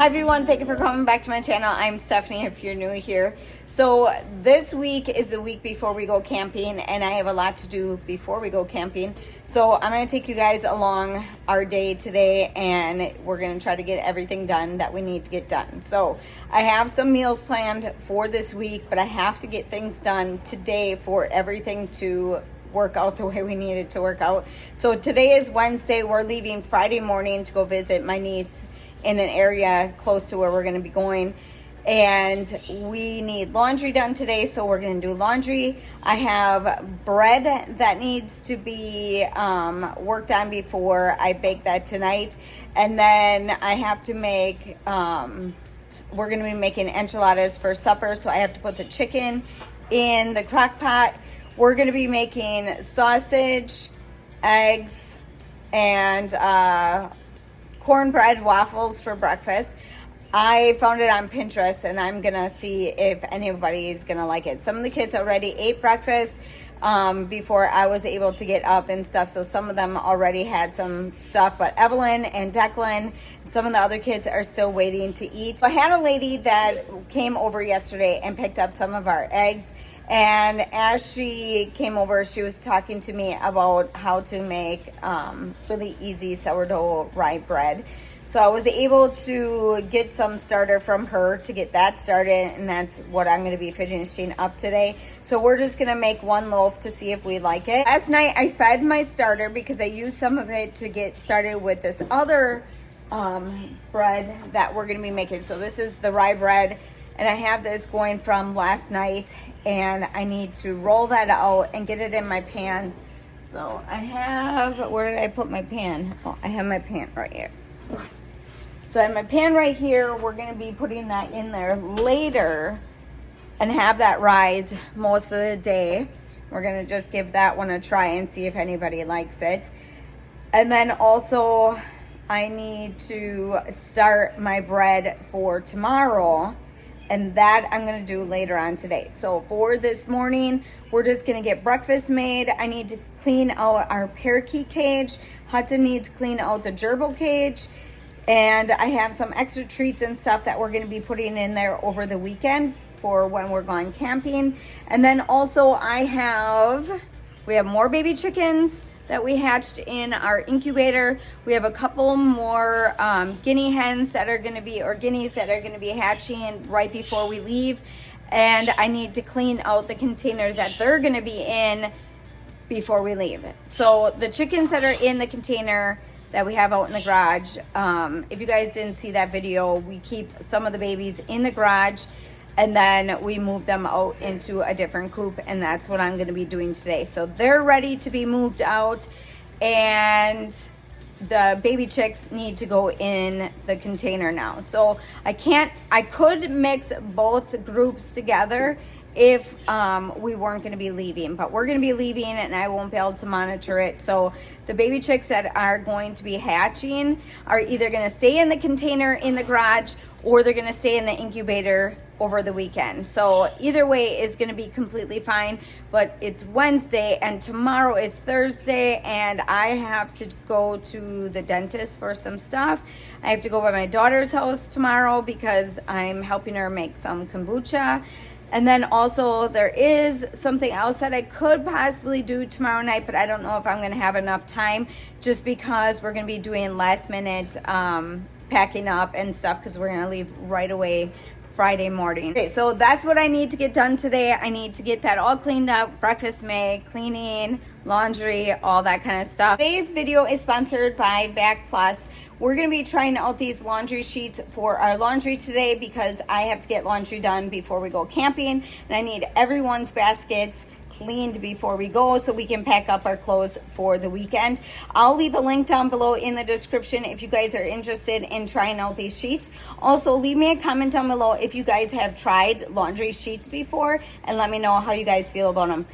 Hi everyone, thank you for coming back to my channel. I'm Stephanie if you're new here. So this week is the week before we go camping and I have a lot to do before we go camping. So I'm going to take you guys along our day today and we're going to try to get everything done that we need to get done. So I have some meals planned for this week, but I have to get things done today for everything to work out the way we need it to work out. So today is Wednesday. We're leaving Friday morning to go visit my niece in an area close to where we're going to be going, and we need laundry done today, so we're going to do laundry. I have bread that needs to be worked on before I bake that tonight, and then I have to make we're going to be making enchiladas for supper, so I have to put the chicken in the crock pot. We're going to be making sausage, eggs, and cornbread waffles for breakfast. I found it on Pinterest and I'm gonna see if anybody's gonna like it. Some of the kids already ate breakfast before I was able to get up and stuff, so some of them already had some stuff, but Evelyn and Declan, some of the other kids are still waiting to eat. I had a lady that came over yesterday and picked up some of our eggs, and as she came over, she was talking to me about how to make really easy sourdough rye bread. So I was able to get some starter from her to get that started, and that's what I'm going to be finishing up today. So we're just going to make one loaf to see if we like it. Last night I fed my starter because I used some of it to get started with this other bread that we're going to be making. So this is the rye bread, and I have this going from last night, and I need to roll that out and get it in my pan. So I have, where did I put my pan? Oh, I have my pan right here. So I have my pan right here. We're going to be putting that in there later and have that rise most of the day. We're going to just give that one a try and see if anybody likes it. And then also I need to start my bread for tomorrow, and that I'm going to do later on today. So for this morning, we're just going to get breakfast made. I need to clean out our parakeet cage. Hudson needs to clean out the gerbil cage. And I have some extra treats and stuff that we're going to be putting in there over the weekend for when we're going camping. And then also we have more baby chickens that we hatched in our incubator. We have a couple more guinea hens that are going to be, or guineas that are going to be hatching right before we leave. And I need to clean out the container that they're going to be in before we leave. So the chickens that are in the container that we have out in the garage, if you guys didn't see that video, we keep some of the babies in the garage and then we move them out into a different coop, and that's what I'm going to be doing today. So they're ready to be moved out, and the baby chicks need to go in the container now. So I could mix both groups together if we weren't going to be leaving, but we're going to be leaving and I won't be able to monitor it. So the baby chicks that are going to be hatching are either going to stay in the container in the garage, or they're going to stay in the incubator over the weekend. So either way is going to be completely fine, but it's Wednesday and tomorrow is Thursday, and I have to go to the dentist for some stuff. I have to go by my daughter's house tomorrow because I'm helping her make some kombucha. And then also there is something else that I could possibly do tomorrow night, but I don't know if I'm going to have enough time, just because we're going to be doing last minute packing up and stuff because we're going to leave right away Friday morning. Okay, so that's what I need to get done today. I need to get that all cleaned up, breakfast made, cleaning, laundry, all that kind of stuff. Today's video is sponsored by Vacplus. We're going to be trying out these laundry sheets for our laundry today because I have to get laundry done before we go camping, and I need everyone's baskets cleaned before we go so we can pack up our clothes for the weekend. I'll leave a link down below in the description if you guys are interested in trying out these sheets. Also, leave me a comment down below if you guys have tried laundry sheets before, and let me know how you guys feel about them.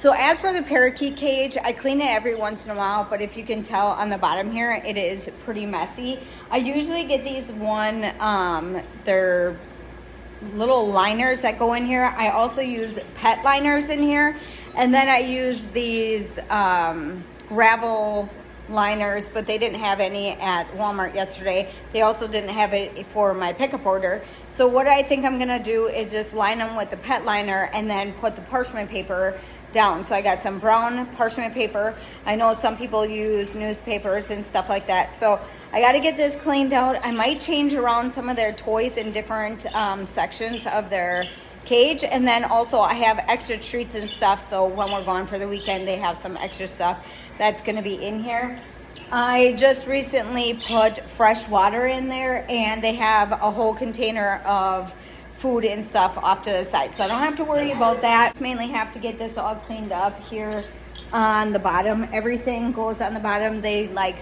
So as for the parakeet cage, I clean it every once in a while, but if you can tell on the bottom here, it is pretty messy. I usually get these they're little liners that go in here. I also use pet liners in here. And then I use these gravel liners, but they didn't have any at Walmart yesterday. They also didn't have it for my pickup order. So what I think I'm gonna do is just line them with the pet liner and then put the parchment paper down. So I got some brown parchment paper. I know some people use newspapers and stuff like that. So I got to get this cleaned out. I might change around some of their toys in different sections of their cage. And then also I have extra treats and stuff. So when we're gone for the weekend, they have some extra stuff that's going to be in here. I just recently put fresh water in there, and they have a whole container of food and stuff off to the side, so I don't have to worry about that. Mainly have to get this all cleaned up here on the bottom. Everything goes on the bottom. They like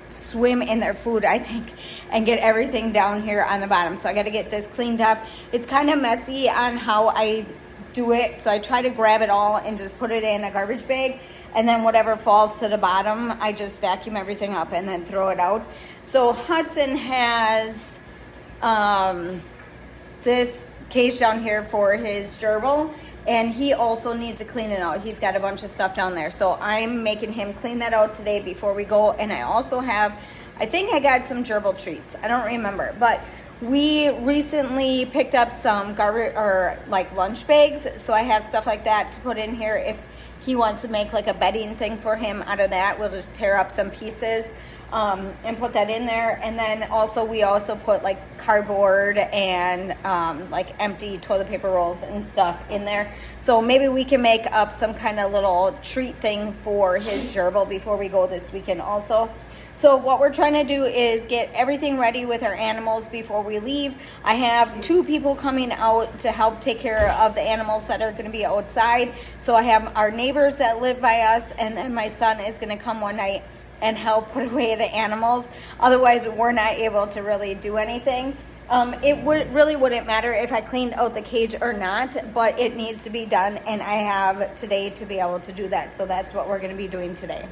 swim in their food, I think, and get everything down here on the bottom. So I got to get this cleaned up. It's kind of messy on how I do it, so I try to grab it all and just put it in a garbage bag, and then whatever falls to the bottom, I just vacuum everything up and then throw it out. So Hudson has this cage down here for his gerbil, and he also needs to clean it out. He's got a bunch of stuff down there, so I'm making him clean that out today before we go. And I also have, I think I got some gerbil treats, I don't remember, but we recently picked up some garbage or like lunch bags, so I have stuff like that to put in here. If he wants to make like a bedding thing for him out of that, we'll just tear up some pieces and put that in there. And then also we also put like cardboard and like empty toilet paper rolls and stuff in there. So maybe we can make up some kind of little treat thing for his gerbil before we go this weekend also. So what we're trying to do is get everything ready with our animals before we leave. I have 2 people coming out to help take care of the animals that are going to be outside. So I have our neighbors that live by us, and then my son is going to come one night and help put away the animals. Otherwise, we're not able to really do anything. It really wouldn't matter if I cleaned out the cage or not, but it needs to be done, and I have today to be able to do that. So that's what we're going to be doing today.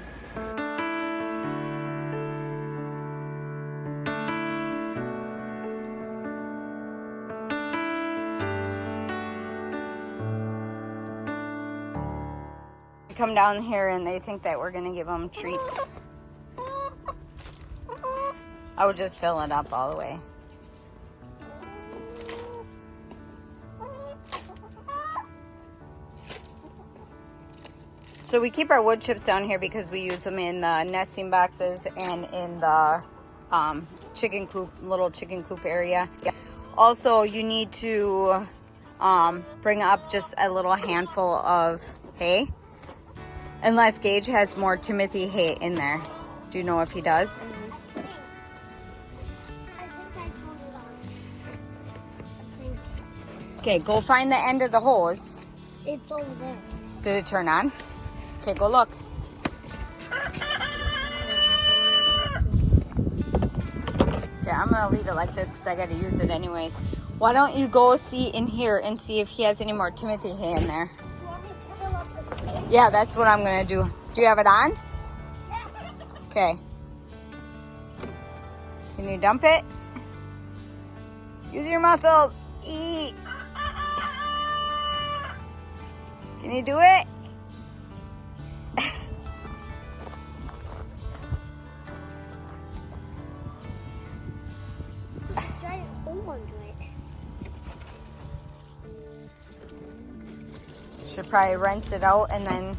Come down here and they think that we're going to give them treats. I would just fill it up all the way. So we keep our wood chips down here because we use them in the nesting boxes and in the chicken coop, little chicken coop area. Also, you need to bring up just a little handful of hay. Unless Gage has more Timothy hay in there. Do you know if he does? Okay, go find the end of the hose. It's over there. Did it turn on? Okay, go look. Okay, I'm gonna leave it like this because I gotta use it anyways. Why don't you go see in here and see if he has any more Timothy hay in there? Yeah, that's what I'm gonna do. Do you have it on? Okay. Can you dump it? Use your muscles. Eat. Can you do it? Giant hole under it. Should probably rinse it out and then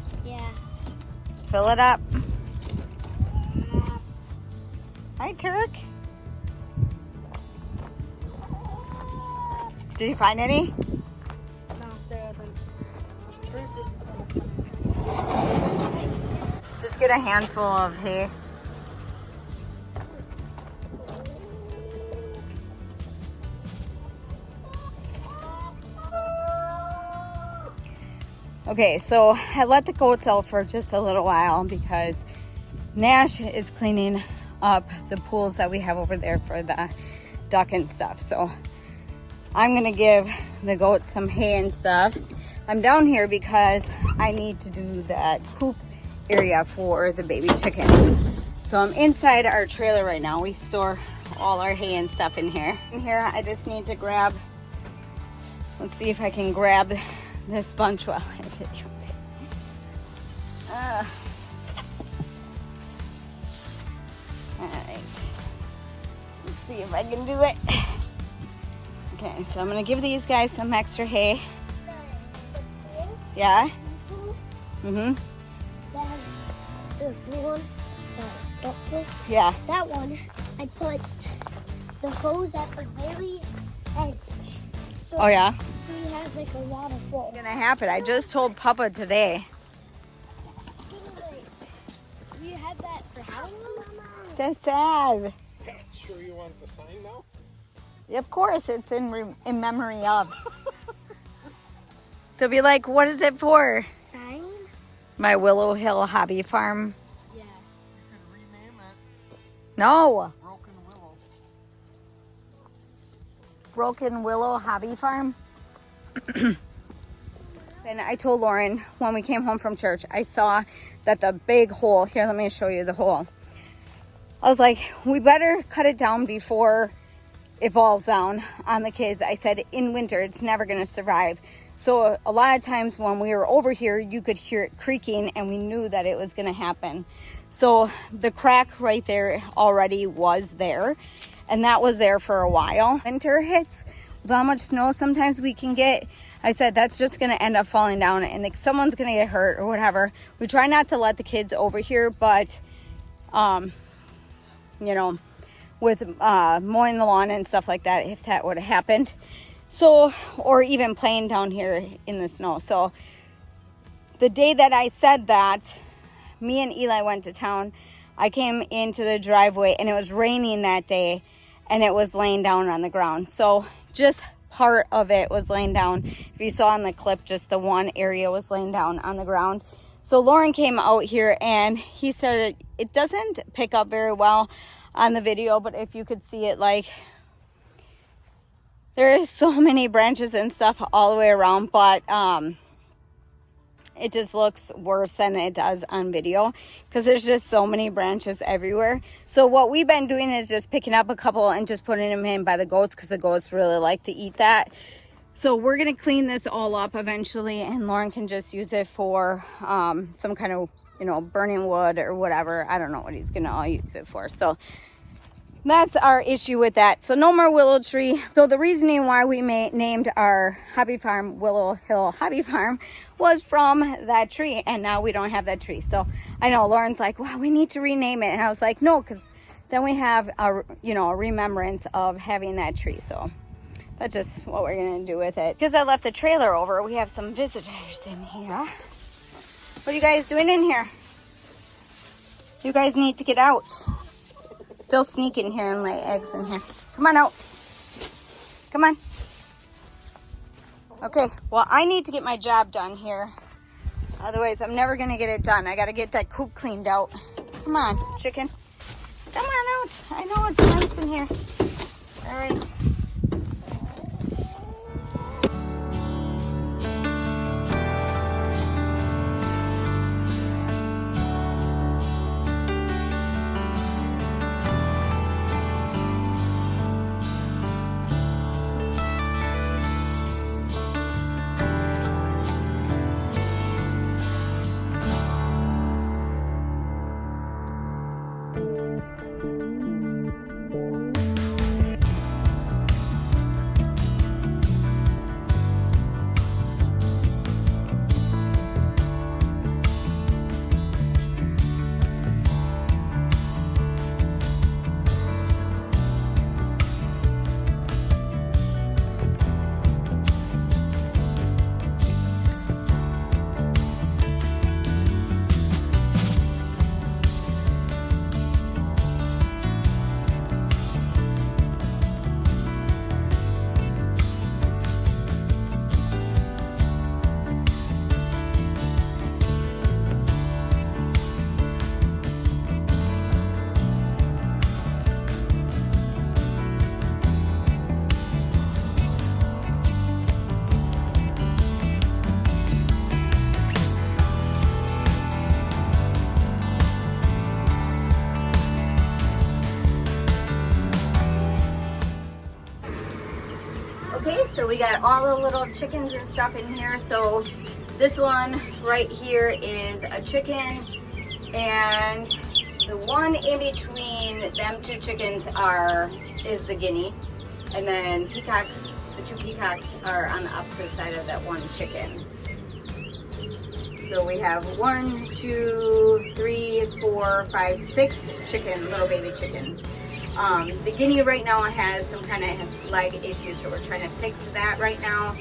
fill it up. Hi, Turk. Did you find any? No, there isn't. Just get a handful of hay. Okay, so I let the goats out for just a little while because Nash is cleaning up the pools that we have over there for the duck and stuff. So I'm gonna give the goats some hay and stuff. I'm down here because I need to do that coop area for the baby chickens. So I'm inside our trailer right now. We store all our hay and stuff in here. In here, I just need to grab, let's see if I can grab this bunch while I videotape. All right, let's see if I can do it. Okay, so I'm gonna give these guys some extra hay. Yeah? Mm-hmm. The blue one, dark blue. Yeah. That one, I put the hose at the very edge. So, Oh yeah? so he has like a lot of flow. It's gonna happen. I just told Papa today. You had that for Halloween, Mama? That's sad. Sure you want the sign now? Of course, it's in memory of. They'll be like, what is it for? Sign? My Willow Hill Hobby Farm. Yeah. You could rename it No. Broken Willow. Broken Willow Hobby Farm. Then I told Lauren when we came home from church, I saw that the big hole, here, let me show you the hole. I was like, we better cut it down before it falls down on the kids. I said, in winter, it's never gonna survive. So a lot of times when we were over here, you could hear it creaking and we knew that it was gonna happen. So the crack right there already was there, and that was there for a while. Winter hits with how much snow sometimes we can get. I said, that's just gonna end up falling down and like someone's gonna get hurt or whatever. We try not to let the kids over here, but you know, with mowing the lawn and stuff like that, if that would have happened. So, or even playing down here in the snow. So the day that I said that, me and Eli went to town. I came into the driveway and it was raining that day and it was laying down on the ground. So just part of it was laying down. If you saw in the clip, just the one area was laying down on the ground. So Lauren came out here and he started, it doesn't pick up very well on the video, but if you could see it, like there is so many branches and stuff all the way around, but it just looks worse than it does on video because there's just so many branches everywhere. So what we've been doing is just picking up a couple and just putting them in by the goats because the goats really like to eat that. So we're going to clean this all up eventually and Lauren can just use it for some kind of, you know, burning wood or whatever. I don't know what he's going to all use it for. So that's our issue with that. So no more willow tree. So the reasoning why we named our hobby farm Willow Hill Hobby Farm was from that tree, and now we don't have that tree. So I know Lauren's like, wow, we need to rename it, and I was like, no, because then we have a, you know, a remembrance of having that tree. So that's just what we're gonna do with it. Because I left the trailer over, we have some visitors in here. What are you guys doing in here? You guys need to get out. They'll sneak in here and lay eggs in here. Come on out. Come on. Okay, well, I need to get my job done here. Otherwise, I'm never gonna get it done. I gotta get that coop cleaned out. Come on, chicken. Come on out. I know it's nice in here. All right. So we got all the little chickens and stuff in here. So this one right here is a chicken, and the one in between them two chickens is the guinea, and then the two peacocks are on the opposite side of that one chicken. So we have 1, 2, 3, 4, 5, 6 little baby chickens. The guinea right now has some kind of leg issue, so we're trying to fix that right now.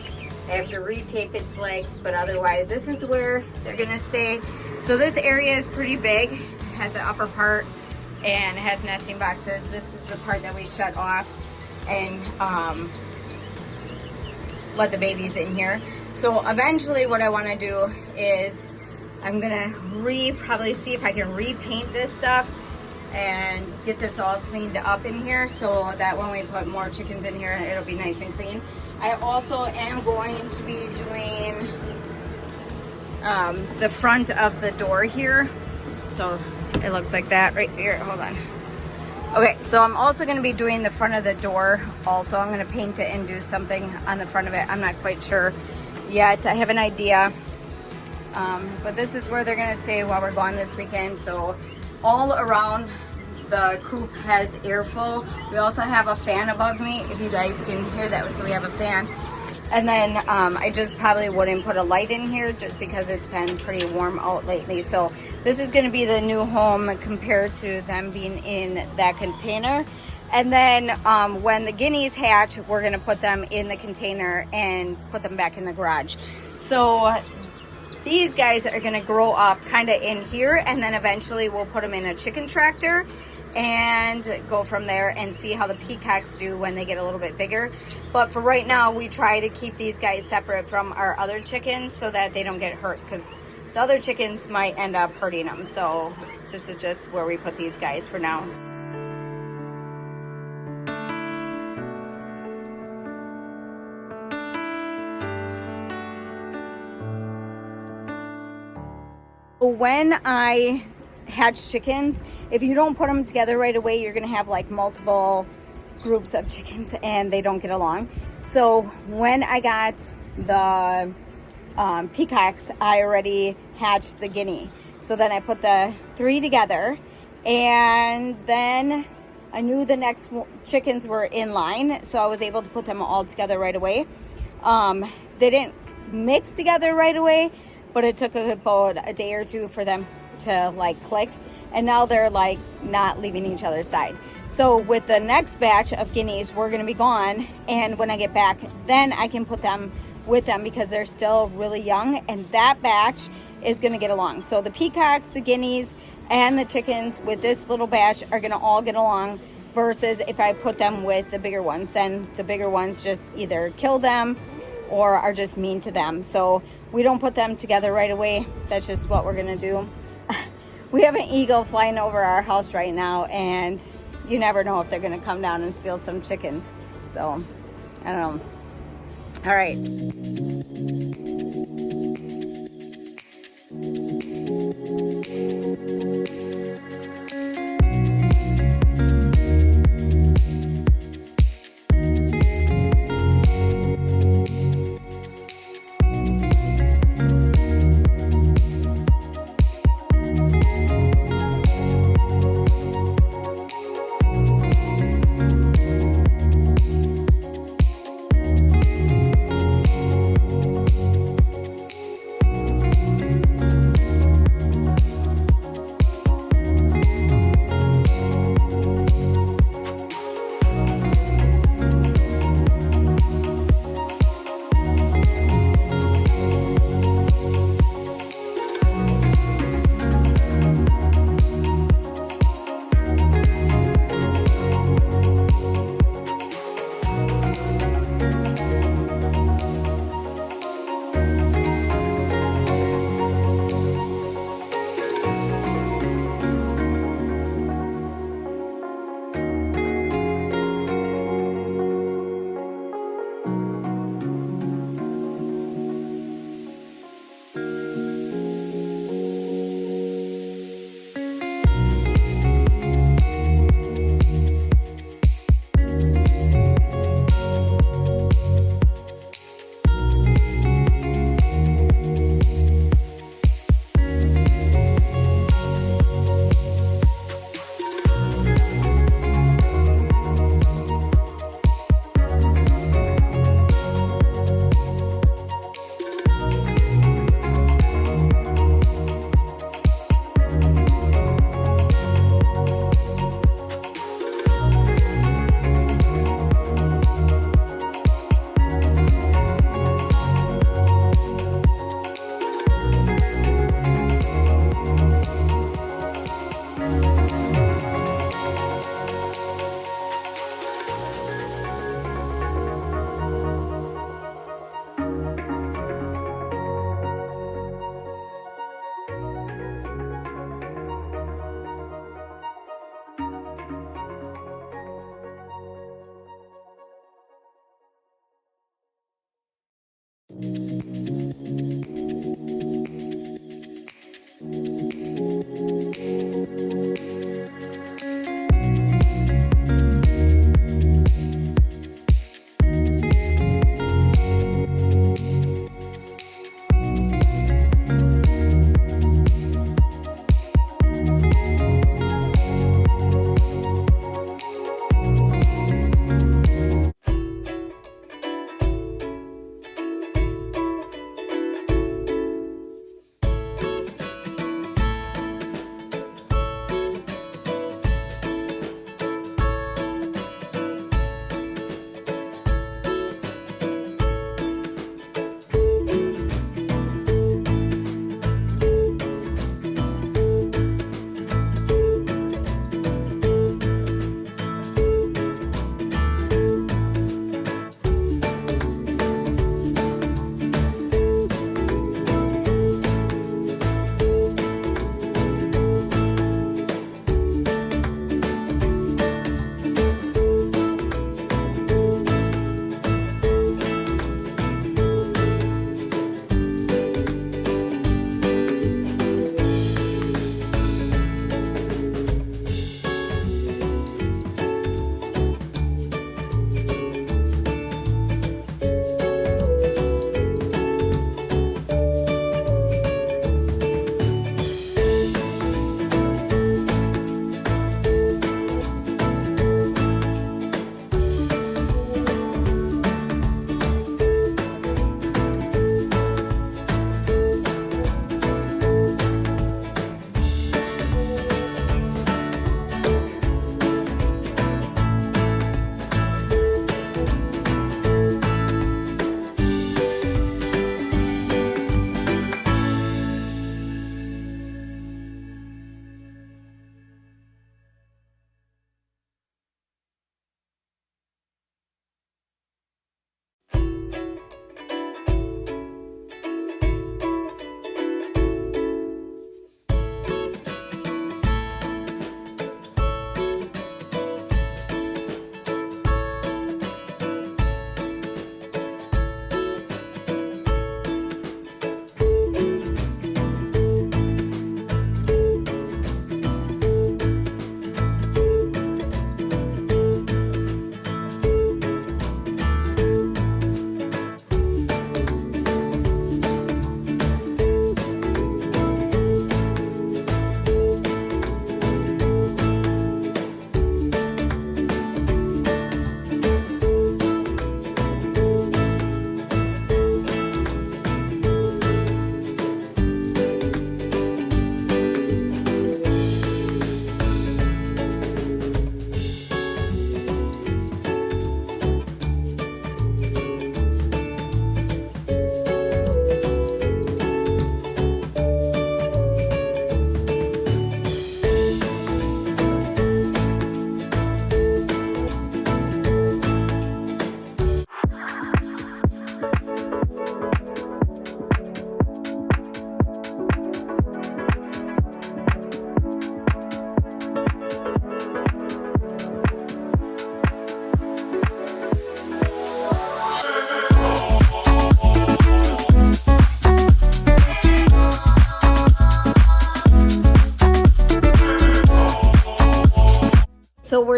I have to retape its legs, but otherwise this is where they're gonna stay. So this area is pretty big. It has the upper part and it has nesting boxes. This is the part that we shut off and let the babies in here. So eventually what I want to do is I'm gonna probably see if I can repaint this stuff and get this all cleaned up in here, so that when we put more chickens in here, it'll be nice and clean. I also am going to be doing the front of the door here. So it looks like that right here. Hold on. Okay, so I'm also going to be doing the front of the door also. I'm going to paint it and do something on the front of it. I'm not quite sure yet. I have an idea. But this is where they're going to stay while we're gone this weekend. So all around the coop has airflow. We also have a fan above me, if you guys can hear that. So we have a fan. And then I just probably wouldn't put a light in here just because it's been pretty warm out lately. So this is going to be the new home compared to them being in that container. And then when the guineas hatch, we're going to put them in the container and put them back in the garage. So these guys are going to grow up kind of in here, and then eventually we'll put them in a chicken tractor and go from there and see how the peacocks do when they get a little bit bigger. But for right now, we try to keep these guys separate from our other chickens so that they don't get hurt, because the other chickens might end up hurting them. So this is just where we put these guys for now. When I hatch chickens, if you don't put them together right away, you're going to have like multiple groups of chickens and they don't get along. So when I got the peacocks, I already hatched the guinea. So then I put the 3 together, and then I knew the next chickens were in line, so I was able to put them all together right away. They didn't mix together right away, but it took about a day or two for them to like click, and now they're like not leaving each other's side. So with the next batch of guineas, we're going to be gone, and when I get back, then I can put them with them because they're still really young, and that batch is going to get along. So the peacocks, the guineas, and the chickens with this little batch are going to all get along, versus if I put them with the bigger ones, then the bigger ones just either kill them or are just mean to them. So we don't put them together right away. That's just what we're gonna do. We have an eagle flying over our house right now, and you never know if they're gonna come down and steal some chickens. So, I don't know. All right.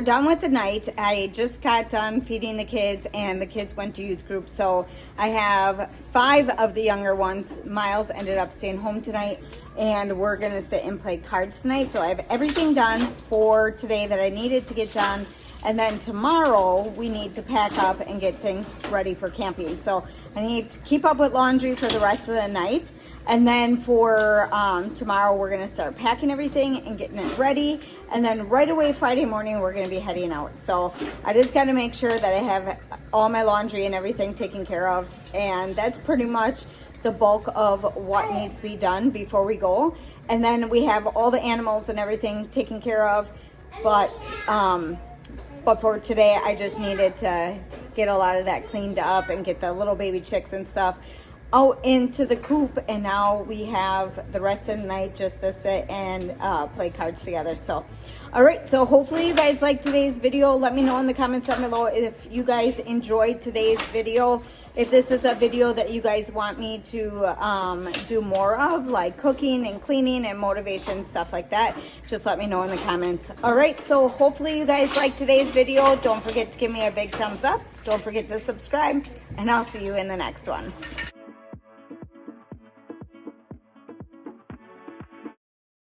we're done with the night. I just got done feeding the kids, and the kids went to youth group. So I have 5 of the younger ones. Miles ended up staying home tonight, and we're gonna sit and play cards tonight. So I have everything done for today that I needed to get done. And then tomorrow we need to pack up and get things ready for camping. So I need to keep up with laundry for the rest of the night. And then for tomorrow, we're gonna start packing everything and getting it ready. And then right away Friday morning, we're gonna be heading out. So I just gotta make sure that I have all my laundry and everything taken care of. And that's pretty much the bulk of what needs to be done before we go. And then we have all the animals and everything taken care of. But for today, I just needed to get a lot of that cleaned up and get the little baby chicks and stuff out into the coop. And now we have the rest of the night just to sit and play cards together. So, all right. So hopefully you guys liked today's video. Let me know in the comments down below if you guys enjoyed today's video. If this is a video that you guys want me to do more of, like cooking and cleaning and motivation, stuff like that, just let me know in the comments. All right, so hopefully you guys liked today's video. Don't forget to give me a big thumbs up. Don't forget to subscribe, and I'll see you in the next one.